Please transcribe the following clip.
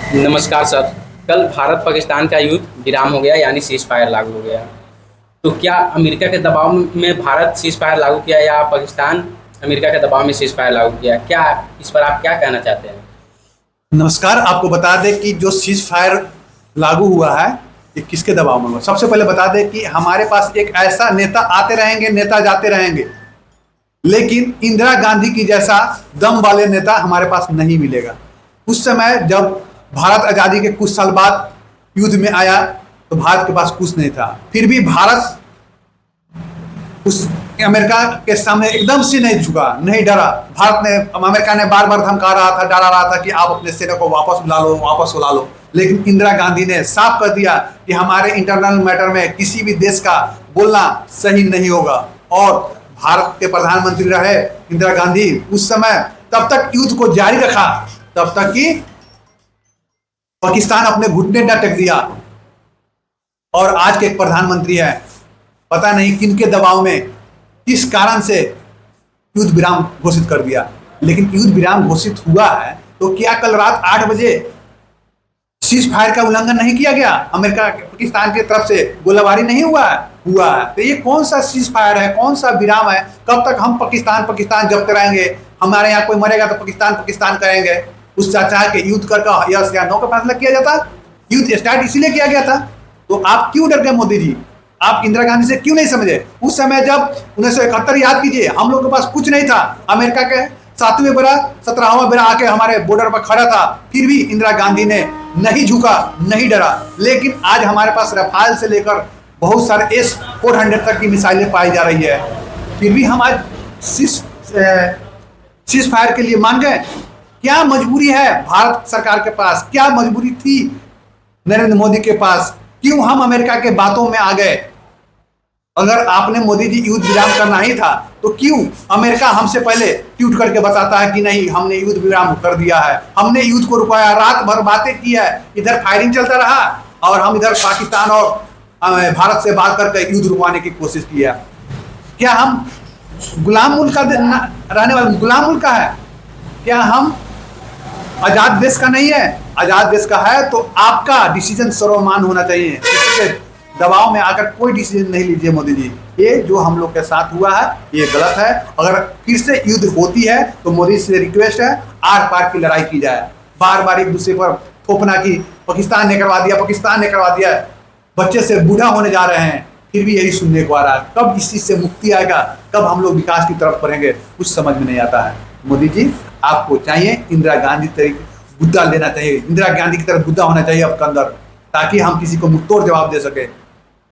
नमस्कार सर। कल भारत पाकिस्तान का युद्ध विराम हो गया, यानी सीज फायर लागू हो गया। तो क्या अमेरिका के दबाव में भारत सीज फायर लागू किया या पाकिस्तान अमेरिका के दबाव में सीज फायर लागू किया? क्या इस पर आप क्या कहना चाहते हैं? नमस्कार। आपको बता दें कि जो सीज फायर लागू हुआ है ये किसके दबाव में हुआ। सबसे पहले बता दें कि हमारे पास एक ऐसा नेता आते रहेंगे, नेता जाते रहेंगे, लेकिन इंदिरा गांधी की जैसा दम वाले नेता हमारे पास नहीं मिलेगा। उस समय जब भारत आज़ादी के कुछ साल बाद युद्ध में आया तो भारत के पास कुछ नहीं था, फिर भी भारत उस अमेरिका के सामने एकदम से नहीं झुका, नहीं डरा। भारत ने, अमेरिका ने बार बार धमका रहा था, डरा रहा था कि आप अपने सेना को वापस बुला लो, वापस बुला लो। लेकिन इंदिरा गांधी ने साफ कर दिया कि हमारे इंटरनल मैटर में किसी भी देश का बोलना सही नहीं होगा। और भारत के प्रधानमंत्री रहे इंदिरा गांधी उस समय, तब तक युद्ध को जारी रखा, तब तक कि पाकिस्तान अपने घुटने न टेक दिया। और आज के प्रधानमंत्री है, पता नहीं किनके दबाव में, किस कारण से युद्ध विराम घोषित कर दिया। लेकिन युद्ध विराम घोषित हुआ है तो क्या कल रात 8 बजे सीज फायर का उल्लंघन नहीं किया गया? अमेरिका पाकिस्तान की तरफ से गोलाबारी नहीं हुआ है? हुआ है। तो ये कौन सा सीज फायर है, कौन सा विराम है? कब तक हम पाकिस्तान पाकिस्तान जपते रहेंगे? हमारे यहाँ कोई मरेगा तो पाकिस्तान पाकिस्तान करेंगे। उस चाचा के युद्ध कर यस या नो का फैसला किया जाता। युद्ध स्टार्ट इसीलिए किया गया था। तो आप क्यों डर गए मोदी जी? आप इंदिरा गांधी से क्यों नहीं समझे? उस समय जब 1971 याद कीजिए, हम लोग के पास कुछ नहीं था। अमेरिका के 7वें बेरा 17वां बेरा आके हमारे बॉर्डर पर खड़ा था, फिर भी इंदिरा गांधी ने नहीं झुका, नहीं डरा। लेकिन आज हमारे पास रफाल से लेकर बहुत सारे S-400 तक की मिसाइलें पाई जा रही है, फिर भी हम आज सीज फायर के लिए मान गए। क्या मजबूरी है भारत सरकार के पास? क्या मजबूरी थी नरेंद्र मोदी के पास? क्यों हम अमेरिका के बातों में आ गए? अगर आपने मोदी जी युद्ध विराम करना ही था तो क्यों अमेरिका हमसे पहले ट्वीट करके बताता है कि नहीं, हमने युद्ध विराम कर दिया है, हमने युद्ध को रुकाया, रात भर बातें की है, इधर फायरिंग चलता रहा और हम इधर पाकिस्तान और भारत से बात करके युद्ध रुकवाने की कोशिश की है। क्या हम गुलाम मुल्क का रहने वाले गुलाम मुल्क का है? क्या हम आजाद देश का नहीं है? आजाद देश का है तो आपका डिसीजन सर्वमान्य होना चाहिए। किसी के दबाव में आकर कोई डिसीजन नहीं लीजिए मोदी जी। ये जो हम लोग के साथ हुआ है ये गलत है। अगर फिर से युद्ध होती है तो मोदी से रिक्वेस्ट है आर पार की लड़ाई की जाए। बार बार एक दूसरे पर थोपना कि पाकिस्तान ने करवा दिया, पाकिस्तान ने करवा दिया, बच्चे से बूढ़ा होने जा रहे हैं, फिर भी यही सुनने को आ रहा है। कब इस चीज से मुक्ति आएगा, कब हम लोग विकास की तरफ बढ़ेंगे, कुछ समझ में नहीं आता है। मोदी जी आपको चाहिए इंदिरा गांधी तरीके बुद्धा लेना चाहिए, इंदिरा गांधी की तरफ बुद्धा होना चाहिए आपके अंदर, ताकि हम किसी को मुंहतोड़ जवाब दे सके।